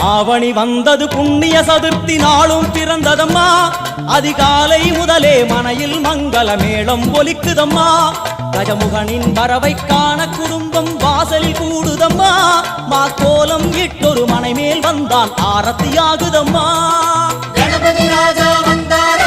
ஆவணி வந்தது புண்ணிய சதுர்த்தி நாளும் பிறந்ததம்மா அதிகாலை முதலே மனையில் மங்கள மேளம் ஒலிக்குதம்மா கஜமுகனின் வரவை காண குடும்பம் வாசலில் கூடுதம்மா மா கோலம் இட்டொரு மனை மேல் வந்தான் ஆரத்தியாகுதம்மா கணபதி ராஜா வந்தார்